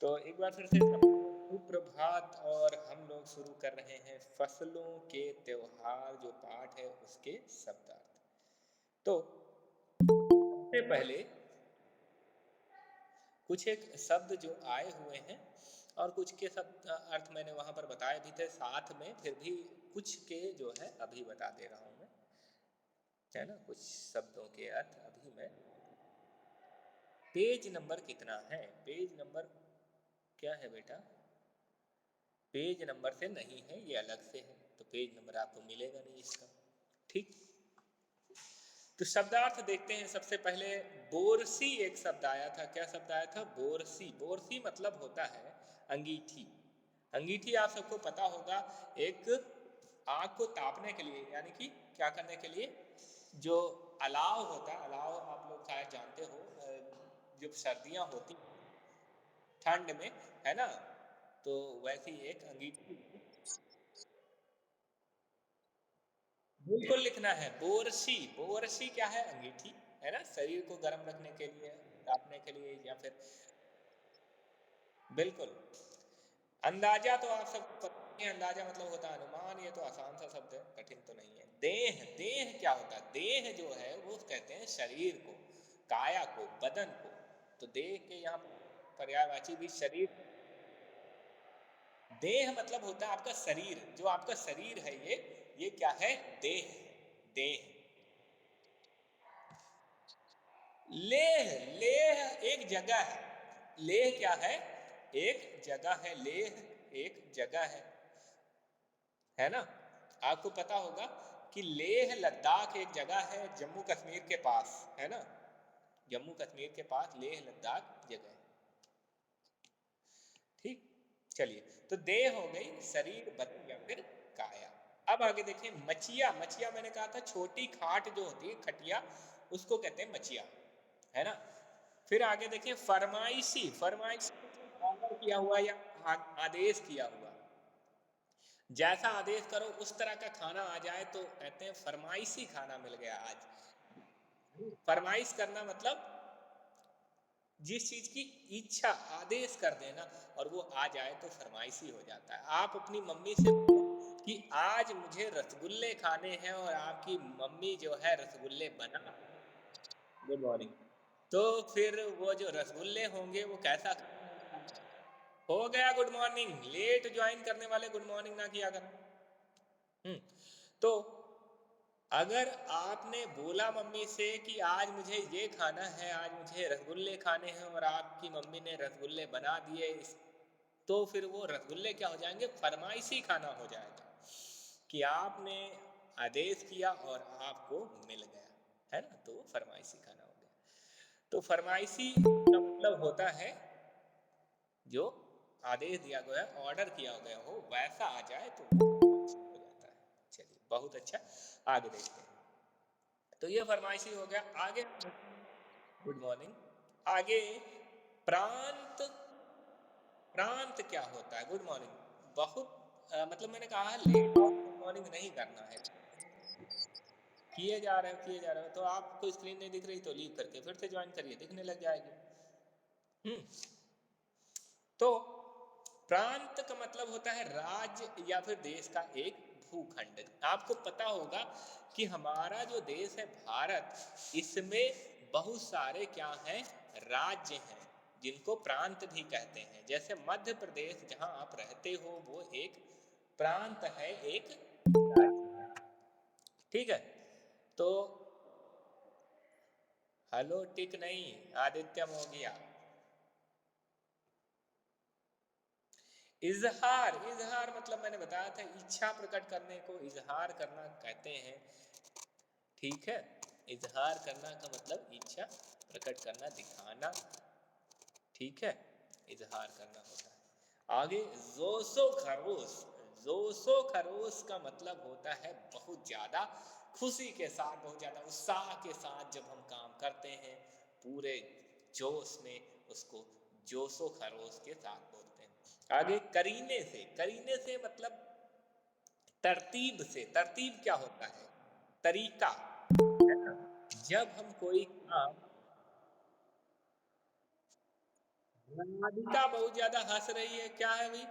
तो एक बार फिर से सुप्रभात और हम लोग शुरू कर रहे हैं फसलों के त्योहार जो पाठ है उसके शब्दार्थ। तो सबसे पहले कुछ एक शब्द जो आए हुए हैं और कुछ के शब्द अर्थ मैंने वहां पर बताए भी थे साथ में, फिर भी कुछ के जो है अभी बता दे रहा हूं मैं, है ना। कुछ शब्दों के अर्थ अभी मैं। पेज नंबर कितना है? पेज नंबर क्या है बेटा? पेज नंबर से नहीं है, ये अलग से है, तो पेज नंबर आपको मिलेगा नहीं इसका। ठीक, तो शब्दार्थ देखते हैं। सबसे पहले बोरसी एक शब्द आया था। क्या शब्द आया था? बोरसी। बोरसी मतलब होता है अंगीठी। अंगीठी आप सबको पता होगा, एक आग को तापने के लिए, यानी कि क्या करने के लिए, जो अलाव होता है, अलाव आप लोग शायद जानते हो, जब सर्दियां होती ठंड में, है ना, तो वैसी एक अंगीठी। बिल्कुल लिखना है बोरसी। बोरसी क्या है? अंगीठी, है ना, शरीर को गर्म रखने के लिए, तापने के लिए, या फिर बिल्कुल। अंदाजा तो आप सब पता है, अंदाजा मतलब होता है अनुमान। ये तो आसान सा शब्द है, कठिन तो नहीं है। देह, देह क्या होता है? देह जो है वो कहते हैं शरीर को, काया को, बदन को। तो देह के यहाँ पर्यायवाची भी शरीर। देह मतलब होता है आपका शरीर, जो आपका शरीर है ये क्या है? देह है, देह। लेह, लेह एक जगह है। लेह क्या है? एक जगह है। लेह एक जगह है ना। आपको पता होगा कि लेह लद्दाख एक जगह है जम्मू कश्मीर के पास, है ना। जम्मू कश्मीर के पास लेह लद्दाख जगह है। ठीक, चलिए, तो देह हो गई शरीर, बदन या फिर काया। अब आगे देखिए मचिया। मचिया मैंने कहा था छोटी खाट जो होती है, खटिया, उसको कहते हैं मचिया, है ना। फिर आगे देखिए फरमाइशी। फरमाइशी ऑर्डर किया हुआ या आदेश किया हुआ। जैसा आदेश करो उस तरह का खाना आ जाए तो कहते हैं फरमाइशी खाना मिल गया आज। फरमाइश करना मतलब जिस चीज की इच्छा, आदेश कर देना और वो आ जाए तो फरमाइशी हो जाता है। आप अपनी मम्मी से कि आज मुझे रसगुल्ले खाने हैं और आपकी मम्मी जो है रसगुल्ले बना। Good morning. तो फिर वो जो रसगुल्ले होंगे वो कैसा हो गया? Good morning. लेट ज्वाइन करने वाले गुड मॉर्निंग ना किया कर। तो अगर आपने बोला मम्मी से कि आज मुझे ये खाना है, आज मुझे रसगुल्ले खाने हैं, और आपकी मम्मी ने रसगुल्ले बना दिए, तो फिर वो रसगुल्ले क्या हो जाएंगे? फरमाइशी खाना हो जाएगा कि आपने आदेश किया और आपको मिल गया, है ना, तो फरमाइशी खाना हो गया। तो फरमाइशी का मतलब होता है जो आदेश दिया गया, ऑर्डर किया गया हो, वैसा आ जाए तो हो जाता है। चलिए, बहुत अच्छा, आगे देखते हैं। तो ये फरमाइशी हो गया। आगे गुड मॉर्निंग। आगे प्रांत। प्रांत क्या होता है? Good morning. बहुत मतलब मैंने कहा लेट गुड मॉर्निंग नहीं करना है। किए जा रहे हो तो आपको स्क्रीन नहीं दिख रही तो लीव करके फिर से ज्वाइन करिए, दिखने लग जाएगी। तो प्रांत का मतलब होता है राज्य या फिर देश का एक भूखंड। आपको पता होगा कि हमारा जो देश है भारत, इसमें बहुत सारे क्या हैं? राज्य हैं, जिनको प्रांत भी कहते हैं। जैसे मध्य प्रदेश जहां आप रहते हो वो एक प्रांत है, एक राज्य है। ठीक है, तो हेलो टिक नहीं, आदित्यम हो गया। इजहार। इजहार मतलब मैंने बताया था इच्छा प्रकट करने को इजहार करना कहते हैं। ठीक है, इजहार करना का मतलब इच्छा प्रकट करना, दिखाना। ठीक है, इजहार करना होता है। आगे जोशो खरोश। जोशो खरोश का मतलब होता है बहुत ज्यादा खुशी के साथ, बहुत ज्यादा उत्साह के साथ जब हम काम करते हैं, पूरे जोश में, उसको जोशो खरोश के साथ बोलते हैं। आगे करीने से। करीने से मतलब तरतीब से। तरतीब क्या होता है? तरीका, है ना। जब हम कोई काम राधिका बहुत ज्यादा हंस रही है, क्या है भाई?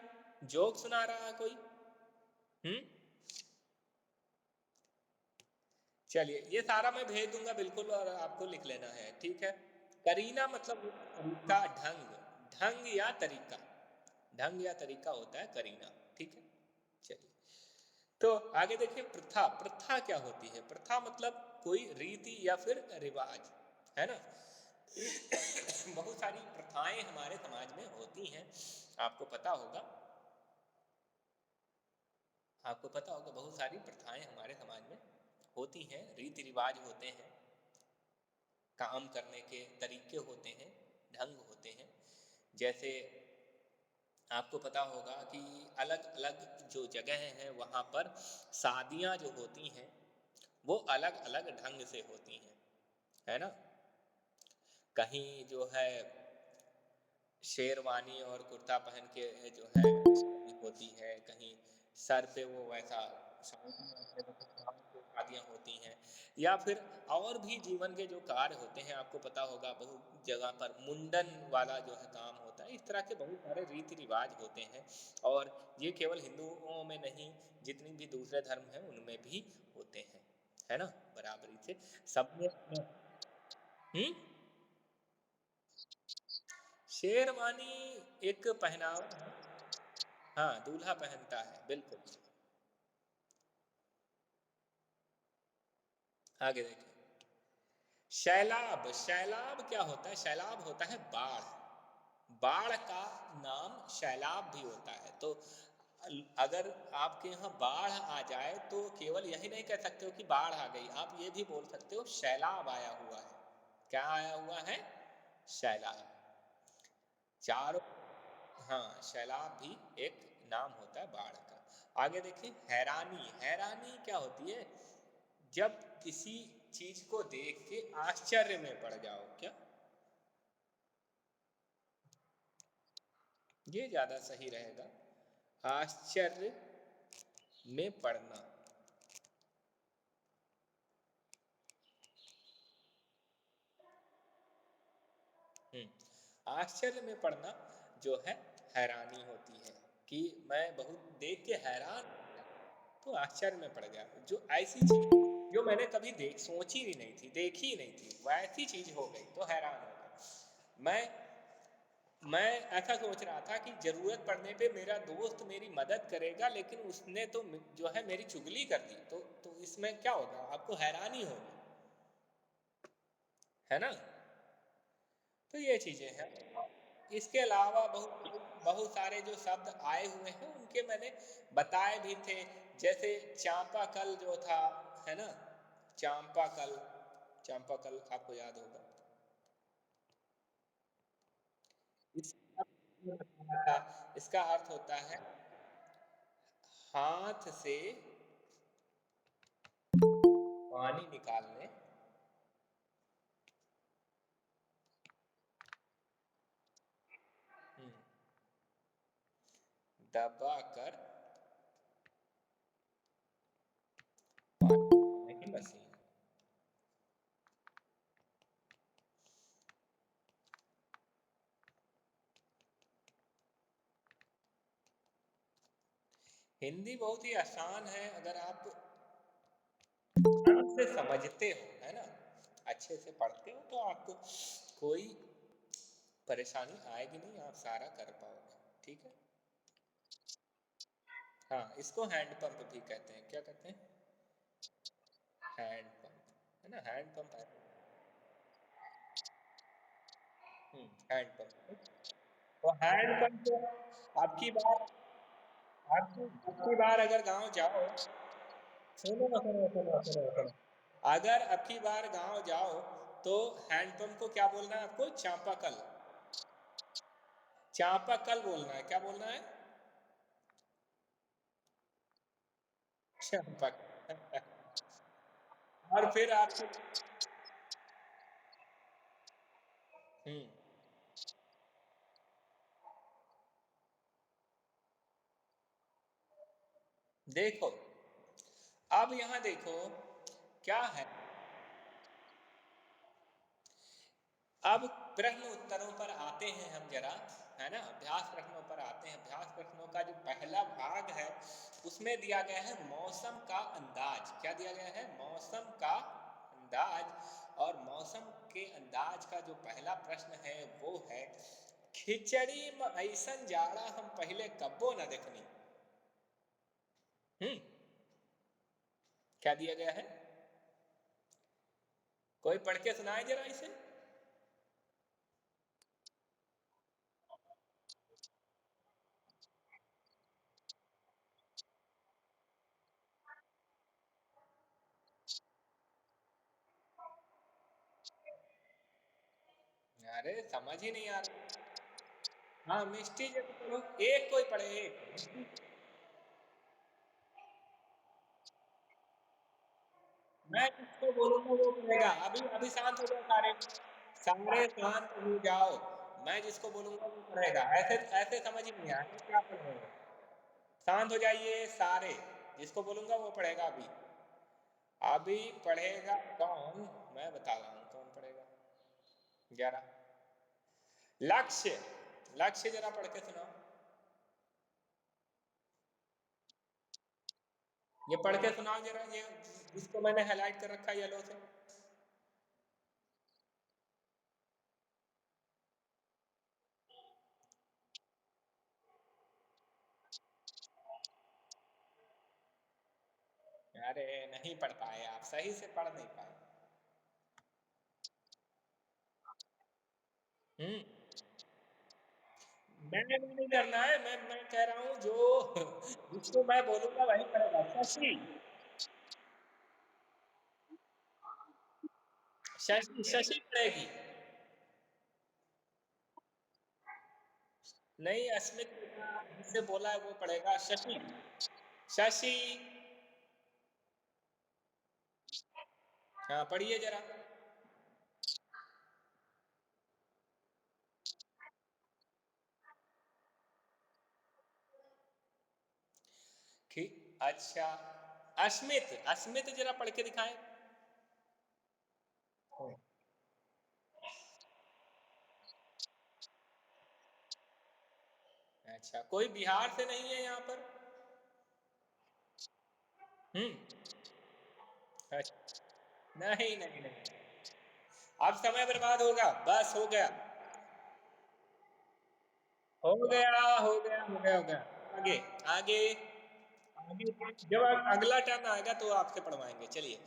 जोक सुना रहा है कोई? हम्म। चलिए, ये सारा मैं भेज दूंगा बिल्कुल, और आपको लिख लेना है, ठीक है। करीना मतलब तरीका, ढंग, ढंग या तरीका, ढंग या तरीका होता है करीना, ठीक है। चलिए, तो आगे देखिए, प्रथा। प्रथा क्या होती है? प्रथा मतलब कोई रीति या फिर रिवाज, है ना। बहुत सारी प्रथाएं हमारे समाज में होती हैं, आपको पता होगा। आपको पता होगा बहुत सारी प्रथाएं हमारे समाज में होती हैं, रीति रिवाज होते हैं, काम करने के तरीके होते हैं, ढंग होते हैं। जैसे आपको पता होगा कि अलग अलग जो जगह हैं वहाँ पर शादियाँ जो होती हैं वो अलग अलग ढंग से होती हैं, है ना। कहीं जो है शेरवानी और कुर्ता पहन के जो है शादी होती है, कहीं सर पे वो वैसा शादियाँ होती हैं, या फिर और भी जीवन के जो कार्य होते हैं, आपको पता होगा बहुत जगह पर मुंडन वाला जो है काम होता है। इस तरह के बहुत सारे रीति रिवाज होते हैं, और ये केवल हिंदुओं में नहीं, जितनी भी दूसरे धर्म हैं उनमें भी होते हैं, है ना, बराबरी से सब में। हम्म। शेरवानी एक पहनावा है। हाँ, दूल्हा पहनता है, बिल्कुल। आगे देखिए, शैलाब। शैलाब क्या होता है? शैलाब होता है बाढ़। बाढ़ का नाम शैलाब भी होता है। तो अगर आपके यहाँ बाढ़ आ जाए तो केवल यही नहीं कह सकते हो कि बाढ़ आ गई, आप ये भी बोल सकते हो सैलाब आया हुआ है। क्या आया हुआ है? सैलाब। चारों। हाँ, सैलाब भी एक नाम होता है बाढ़ का। आगे देखिए, हैरानी। हैरानी क्या होती है? जब किसी चीज को देख के आश्चर्य में पड़ जाओ, क्या? ये ज्यादा सही रहेगा, आश्चर्य में पड़ना। आश्चर्य में पड़ना जो है हैरानी होती है, कि मैं बहुत देख के हैरान हो गया, तो आश्चर्य में पड़ गया। जो ऐसी चीज जो मैंने कभी देख सोची भी नहीं थी, देखी ही नहीं थी, वैसी चीज हो गई तो हैरान हो गया। मैं ऐसा सोच रहा था कि जरूरत पड़ने पे मेरा दोस्त मेरी मदद करेगा, लेकिन उसने तो जो है मेरी चुगली कर दी, तो इसमें क्या होगा? आपको हैरानी होगी, है ना। तो ये चीजें हैं। इसके अलावा बहुत बहुत सारे जो शब्द आए हुए हैं उनके मैंने बताए भी थे। जैसे चांपाकल जो था, है ना, चांपाकल। चांपाकल आपको याद होगा। इसका इसका अर्थ होता है हाथ से पानी निकालने। दबा कर पानी की मशीन। हिंदी बहुत ही आसान है, अगर आप ध्यान से समझते हो, है ना, अच्छे से पढ़ते हो, तो आपको कोई परेशानी आएगी नहीं, आप सारा कर पाओगे, ठीक है। हाँ, इसको हैंड पंप भी कहते हैं। क्या कहते हैं? हैंड पंप, है ना, हैंड पंप है। Hand pump. तो हैंड पंप आपकी बार, आपकी बार अगर गांव जाओ, सुनो ना, सुनो सुनो सुनो सुनो, अगर आपकी बार गांव जाओ तो हैंडपंप को क्या बोलना है आपको? चापाकल। चापाकल बोलना है। क्या बोलना है? चापाकल। और फिर आपको हम्म देखो, अब यहाँ देखो क्या है। अब प्रश्न उत्तरों पर आते हैं हम जरा, है ना, अभ्यास प्रश्नों पर आते हैं। अभ्यास प्रश्नों का जो पहला भाग है उसमें दिया गया है मौसम का अंदाज। क्या दिया गया है? मौसम का अंदाज। और मौसम के अंदाज का जो पहला प्रश्न है वो है, खिचड़ी में ऐसन जाड़ा हम पहले कब्बो न देखनी। हम्म, क्या दिया गया है? कोई पढ़ के सुनाए जरा इसे। अरे समझ ही नहीं आ रहा। हाँ मिष्टी जब पढ़ो, एक कोई पढ़े, एक। मैं जिसको बोलूंगा वो पढ़ेगा। अभी अभी शांत हो जाओ सारे, सारे शांत हो जाओ। मैं जिसको बोलूंगा वो पढ़ेगा। ऐसे ऐसे समझ ही नहीं आ रहा क्या पढ़ रहे हो। शांत हो जाइए सारे, जिसको बोलूंगा वो पढ़ेगा। अभी अभी पढ़ेगा कौन? मैं बता रहा हूँ कौन पढ़ेगा। जरा लक्ष्य, लक्ष्य जरा पढ़ के सुनाओ। ये पढ़ के सुनाओ जरा, ये जिसको मैंने हाईलाइट कर रखा है येलो से। अरे नहीं पढ़ पाए आप, सही से पढ़ नहीं पाए। हम्म, मैंने नहीं करना है। मैं कह रहा हूँ जो जिसको मैं बोलूंगा वही पढ़ेगा। शशि, शशि शशि पढ़ेगी। नहीं अस्मित बेटा जिससे बोला है वो पढ़ेगा। शशि, शशि। हाँ पढ़िए जरा। अच्छा, अस्मित, अस्मित जरा पढ़ के दिखाएं। अच्छा, कोई बिहार से नहीं है यहाँ पर? हम्म, अच्छा, नहीं नहीं नहीं। अब समय बर्बाद होगा, बस हो गया, हो गया हो गया हो गया हो गया। आगे, आगे, आगे। जब अगला टर्न आएगा तो आपसे पढ़वाएंगे। चलिए,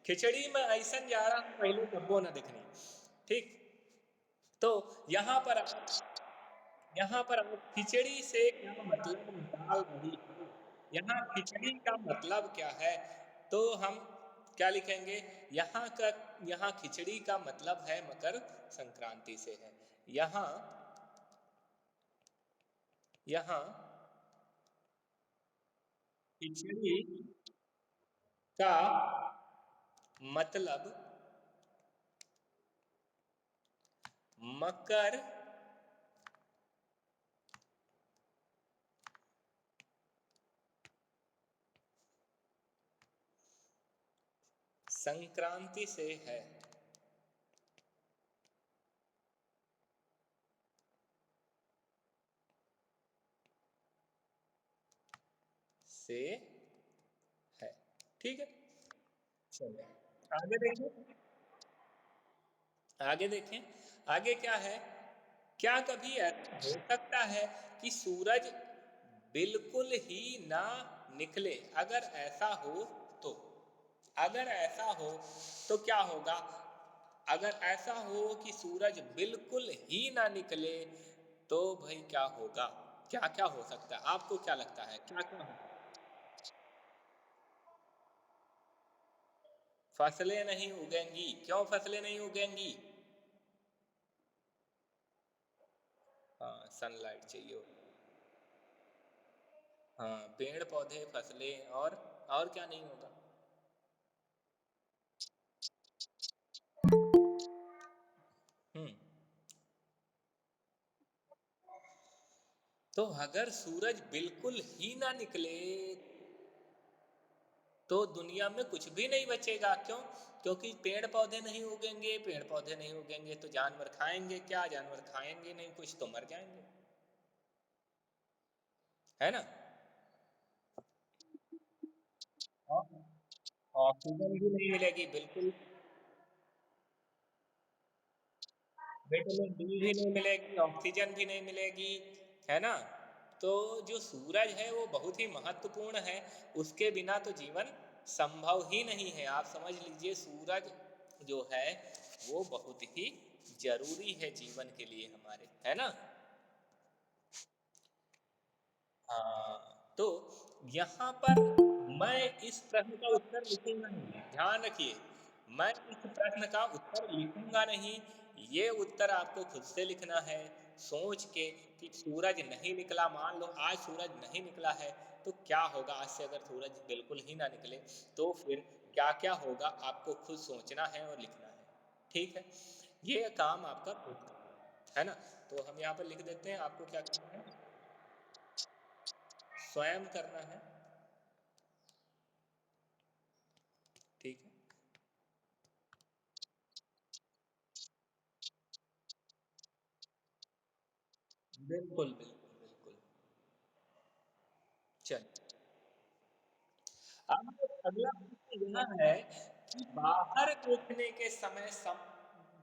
खिचड़ी में ऐसन जा रहा पहले कब्बो ना देखनी। ठीक, तो यहाँ पर, यहाँ पर खिचड़ी से क्या मतलब निकाल रही है? यहाँ खिचड़ी का मतलब क्या है? तो हम क्या लिखेंगे? यहाँ का, यहाँ खिचड़ी का मतलब है मकर संक्रांति से है। यहाँ, यहाँ खिचड़ी का मतलब मकर संक्रांति से है। से है, ठीक है। चलिए आगे देखिए, आगे देखें। आगे क्या है? क्या कभी ऐसा हो सकता है कि सूरज बिल्कुल ही ना निकले? अगर ऐसा हो तो, अगर ऐसा हो तो क्या होगा? अगर ऐसा हो कि सूरज बिल्कुल ही ना निकले तो भाई क्या होगा? क्या क्या हो सकता है? आपको क्या लगता है क्या क्या होगा? फसलें नहीं उगेंगी। क्यों फसलें नहीं उगेंगी? हाँ सनलाइट चाहिए होगा। हाँ पेड़ पौधे फसलें, और क्या नहीं होगा? हम्म, तो अगर सूरज बिल्कुल ही ना निकले तो दुनिया में कुछ भी नहीं बचेगा। क्यों? क्योंकि पेड़ पौधे नहीं उगेंगे, पेड़ पौधे नहीं उगेंगे तो जानवर खाएंगे क्या? जानवर खाएंगे नहीं कुछ तो मर जाएंगे, है ना? और ऑक्सीजन भी नहीं मिलेगी, बिल्कुल। विटामिन डी भी नहीं मिलेगी, ऑक्सीजन भी नहीं मिलेगी, है ना? तो जो सूरज है वो बहुत ही महत्वपूर्ण है। उसके बिना तो जीवन संभव ही नहीं है। आप समझ लीजिए, सूरज जो है वो बहुत ही जरूरी है जीवन के लिए हमारे, है ना? हाँ, तो यहाँ पर मैं इस प्रश्न का उत्तर लिखूंगा नहीं, ध्यान रखिए। मैं इस प्रश्न का उत्तर लिखूंगा नहीं। ये उत्तर आपको खुद से लिखना है, सोच के कि सूरज नहीं निकला, मान लो आज सूरज नहीं निकला है तो क्या होगा। आज से अगर सूरज बिल्कुल ही ना निकले तो फिर क्या क्या होगा, आपको खुद सोचना है और लिखना है। ठीक है, ये काम आपका खुद का है ना? तो हम यहाँ पर लिख देते हैं, आपको क्या करना है, स्वयं करना है। ठीक है, बिल्कुल बिल्कुल बिल्कुल। चल, अब अगला प्रश्न यह है कि बाहर देखने के समय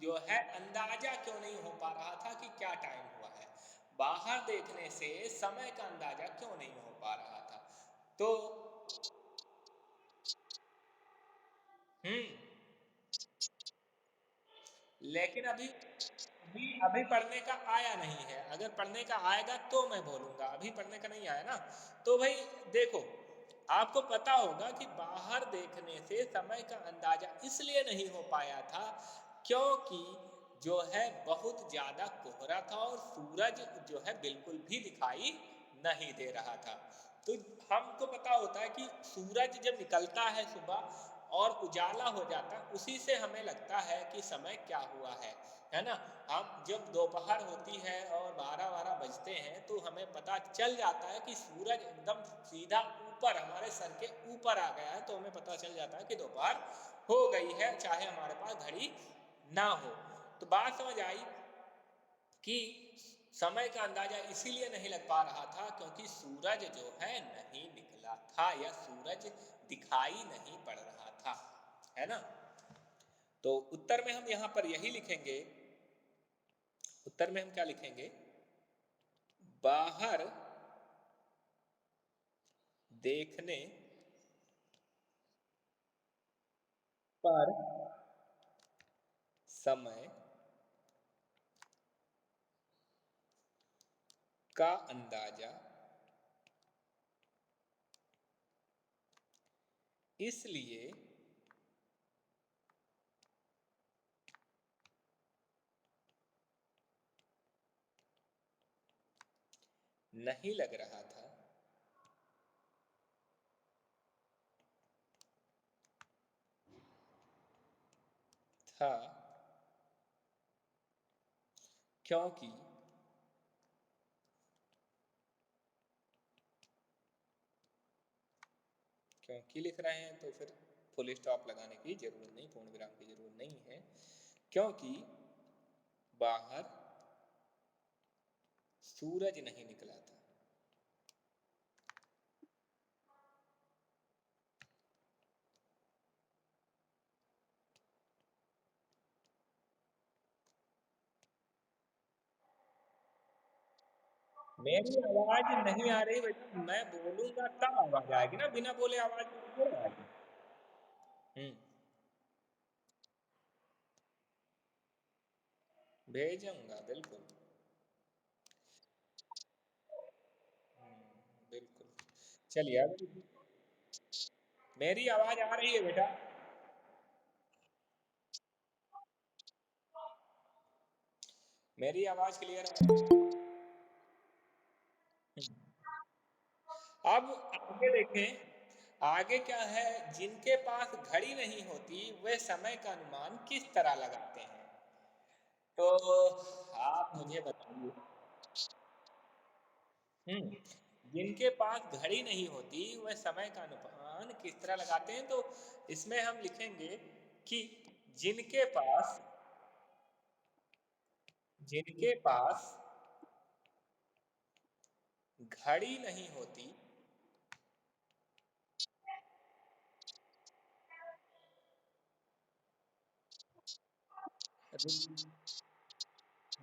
जो है अंदाजा क्यों नहीं हो पा रहा था कि क्या टाइम हुआ है। बाहर देखने से समय का अंदाजा क्यों नहीं हो पा रहा था? तो हम्म, लेकिन अभी अभी अभी पढ़ने का आया नहीं है। अगर पढ़ने का आएगा तो मैं बोलूंगा, अभी पढ़ने का नहीं आया ना। तो भाई देखो, आपको पता होगा कि बाहर देखने से समय का अंदाजा इसलिए नहीं हो पाया था क्योंकि जो है बहुत ज्यादा कोहरा था और सूरज जो है बिल्कुल भी दिखाई नहीं दे रहा था। तो हमको पता होता है कि सूरज जब निकलता है सुबह और उजाला हो जाता है, उसी से हमें लगता है कि समय क्या हुआ है ना? हम जब दोपहर होती है और 12-12 बजते हैं तो हमें पता चल जाता है कि सूरज एकदम सीधा ऊपर हमारे सर के ऊपर आ गया है, तो हमें पता चल जाता है कि दोपहर हो गई है, चाहे हमारे पास घड़ी ना हो। तो बात समझ आई कि समय का अंदाजा इसीलिए नहीं लग पा रहा था क्योंकि सूरज जो है नहीं निकला था या सूरज दिखाई नहीं पड़ रहा था, है ना? तो उत्तर में हम यहां पर यही लिखेंगे। उत्तर में हम क्या लिखेंगे? बाहर देखने पर समय का अंदाजा इसलिए नहीं लग रहा था क्योंकि क्योंकि लिख रहे हैं तो फिर फुल स्टॉप लगाने की जरूरत नहीं, पूर्ण विराम की जरूरत नहीं है। क्योंकि बाहर सूरज नहीं निकला था। मेरी आवाज नहीं आ रही बेटा, मैं बोलूंगा तब आवाज आएगी ना, बिना बोले आवाज नहीं आएगी। हम्म, भेजूंगा बिल्कुल। बिल्कुल। चलिए अब मेरी आवाज आ रही है बेटा? मेरी आवाज क्लियर है? अब आगे देखें, आगे क्या है। जिनके पास घड़ी नहीं होती वे समय का अनुमान किस तरह लगाते हैं? तो आप मुझे बताइए। हम्म, जिनके पास घड़ी नहीं होती वह समय का अनुमान किस तरह लगाते हैं? तो इसमें हम लिखेंगे कि जिनके पास जिनके पास घड़ी नहीं होती।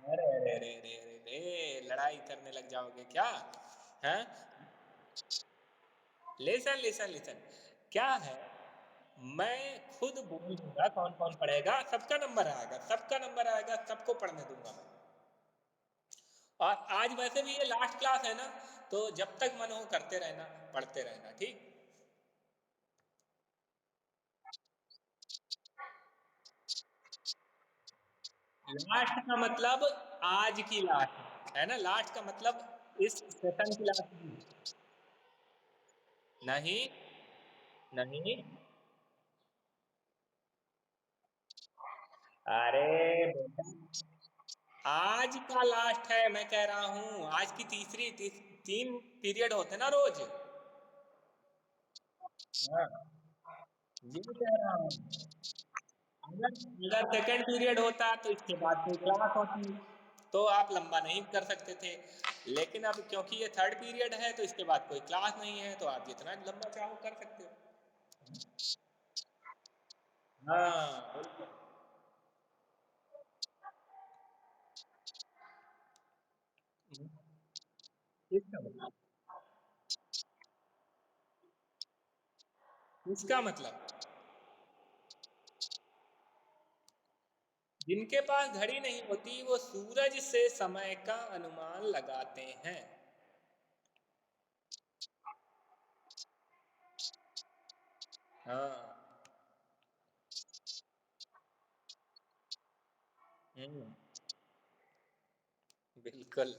अरे अरे अरे अरे अरे अरे, लड़ाई करने लग जाओगे क्या? हैं? लेसन लेसन लेसन, क्या है, मैं खुद बोल दूंगा कौन कौन पढ़ेगा, सबका नंबर आएगा, सबका नंबर आएगा, सबको पढ़ने दूंगा मैं। और आज वैसे भी ये लास्ट क्लास है ना, तो जब तक मन हो करते रहना, पढ़ते रहना, ठीक। लास्ट का मतलब आज की लास्ट है ना, लास्ट का मतलब इस सेशन की लास्ट नहीं। नहीं, अरे बेटा, आज का लास्ट है, मैं कह रहा हूँ आज की तीन पीरियड होते ना रोज। हाँ, ये कह रहा हूँ। अगर अगर सेकंड पीरियड होता तो इसके बाद कोई क्लास होती, तो आप लंबा नहीं कर सकते थे। लेकिन अब क्योंकि ये थर्ड पीरियड है तो इसके बाद कोई क्लास नहीं है, तो आप जितना लंबा चाहो कर सकते हो। हाँ बिल्कुल। इसका मतलब इसका मतलब जिनके पास घड़ी नहीं होती वो सूरज से समय का अनुमान लगाते हैं। हाँ। हम्म। बिल्कुल।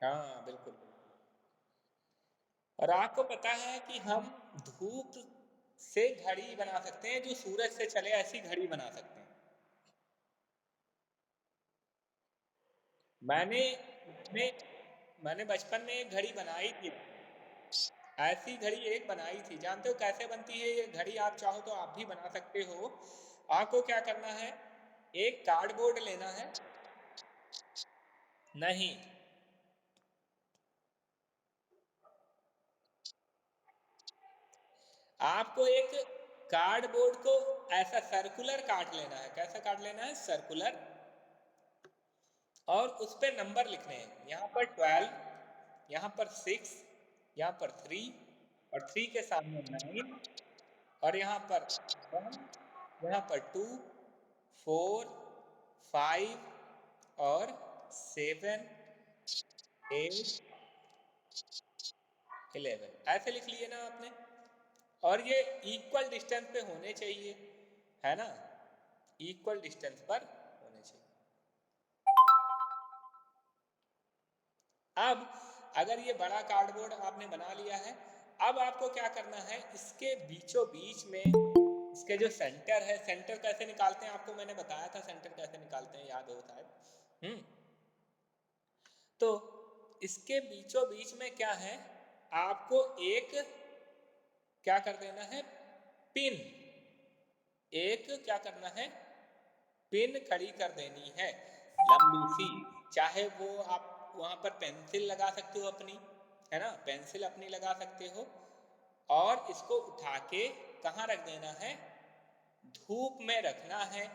हाँ बिल्कुल। और आपको पता है कि हम धूप से घड़ी बना सकते हैं, जो सूरज से चले ऐसी घड़ी बना सकते हैं। मैंने मैंने मैंने बचपन में एक घड़ी बनाई थी, ऐसी घड़ी एक बनाई थी। जानते हो कैसे बनती है ये घड़ी? आप चाहो तो आप भी बना सकते हो। आपको क्या करना है, एक कार्डबोर्ड लेना है। नहीं, आपको एक कार्डबोर्ड को ऐसा सर्कुलर काट लेना है। कैसा काट लेना है? सर्कुलर। और उस पे नंबर लिखने हैं, यहाँ पर 12, यहाँ पर 6, यहाँ पर 3, और 3 के सामने 9, और यहाँ पर 1, यहाँ पर 2, 4, 5, और 7, 8, 11, ऐसे लिख लिए ना आपने। और ये इक्वल डिस्टेंस पे होने चाहिए, है ना, इक्वल डिस्टेंस पर होने चाहिए। अब अगर ये बड़ा कार्डबोर्ड आपने बना लिया है, अब आपको क्या करना है, इसके बीचों बीच में इसके जो सेंटर है, सेंटर कैसे निकालते हैं आपको मैंने बताया था, सेंटर कैसे निकालते हैं, याद हो शायद। तो इसके बीचों बीच में क्या है, आपको एक क्या कर देना है, पिन, एक क्या करना है, पिन खड़ी कर देनी है, लंबी सी। चाहे वो आप वहां पर पेंसिल लगा सकते हो अपनी, है ना, पेंसिल अपनी लगा सकते हो। और इसको उठा के कहाँ रख देना है, धूप में रखना है।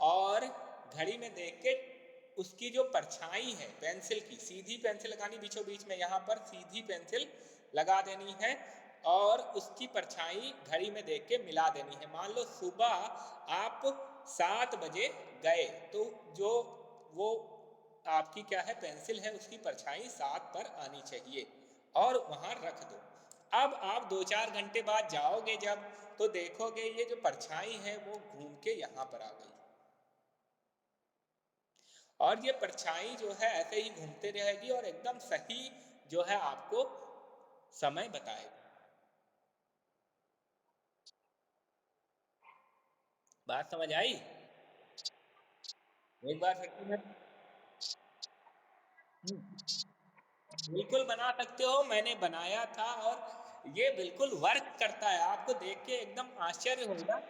और घड़ी में देख के उसकी जो परछाई है पेंसिल की, सीधी पेंसिल लगानी बीचों बीच में, यहाँ पर सीधी पेंसिल लगा देनी है। और उसकी परछाई घड़ी में देख के मिला देनी है। मान लो सुबह आप 7 बजे गए, तो जो वो आपकी क्या है, पेंसिल है, उसकी परछाई 7 पर आनी चाहिए, और वहां रख दो। अब आप 2-4 घंटे बाद जाओगे जब, तो देखोगे ये जो परछाई है वो घूम के यहाँ पर आ गई। और ये परछाई जो है ऐसे ही घूमते रहेगी और एकदम सही जो है आपको समय बताएगी। बात समझ आई? एक बार फिर से मैं बिल्कुल बना सकते हो, मैंने बनाया था और ये बिल्कुल वर्क करता है, आपको देख के एकदम आश्चर्य होगा।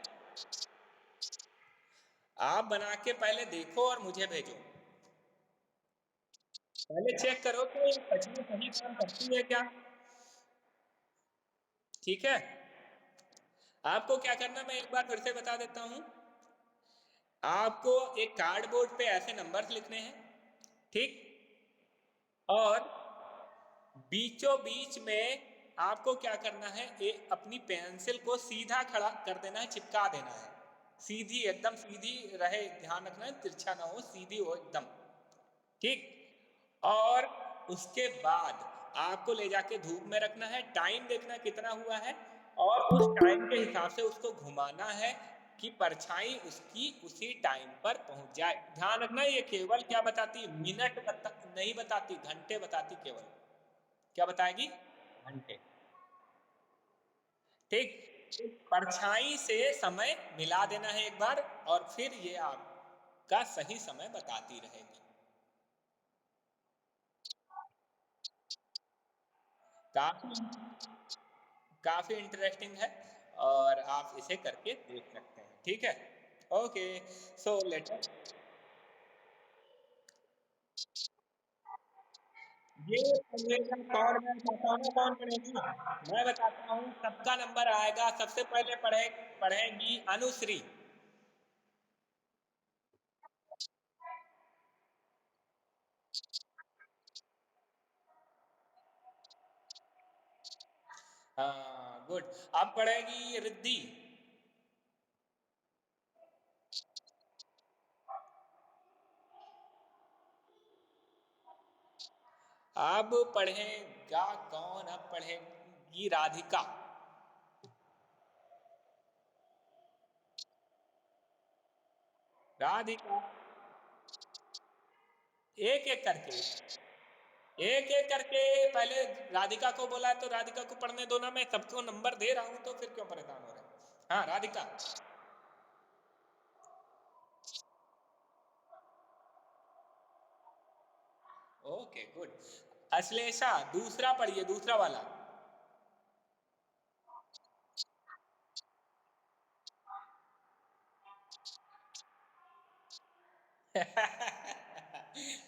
आप बना के पहले देखो और मुझे भेजो, पहले चेक करो कि ये सच में सही काम करती है क्या। ठीक है, आपको क्या करना मैं एक बार फिर से बता देता हूँ। आपको एक कार्डबोर्ड पे ऐसे नंबर्स लिखने हैं, ठीक, और बीचों बीच में आपको क्या करना है, एक अपनी पेंसिल को सीधा खड़ा कर देना है, चिपका देना है, सीधी एकदम सीधी रहे, ध्यान रखना है तिरछा ना हो, सीधी हो एकदम, ठीक। और उसके बाद आपको ले जाके धूप में रखना है, टाइम देखना कितना हुआ है और उस टाइम के हिसाब से उसको घुमाना है कि परछाई उसकी उसी टाइम पर पहुंच जाए। ध्यान रखना ये केवल क्या बताती, नहीं बताती, घंटे बताती केवल। क्या बताएगी, घंटे, ठीक। परछाई से समय मिला देना है एक बार और फिर ये आपका सही समय बताती रहेगी। काफी काफी इंटरेस्टिंग है और आप इसे करके देख सकते हैं, ठीक है। ओके, सो लेट ये पढ़ेगा कौन, मैं बताता हूँ कौन पढ़ेगी, मैं बताता हूँ सबका नंबर आएगा, सबसे पहले पढ़ेगी अनुश्री। हाँ गुड, अब पढ़ेगी रिद्धि। अब पढ़ेगा कौन, अब पढ़ेगी राधिका। राधिका, एक एक करके, एक एक करके, पहले राधिका को बोला है तो राधिका को पढ़ने दो ना, मैं सबको नंबर दे रहा हूं तो फिर क्यों परेशान हो रहे हैं। हाँ राधिका। ओके गुड, अश्लेषा दूसरा पढ़िए, दूसरा वाला।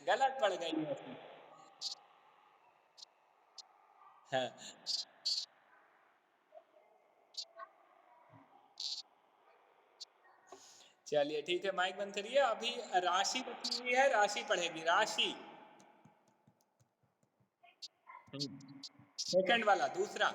गलत पढ़ गई ऐसी। हाँ चलिए ठीक है, माइक बंद करिए। अभी राशि बची हुई है, राशि पढ़ेगी, राशि। सेकंड वाला, दूसरा।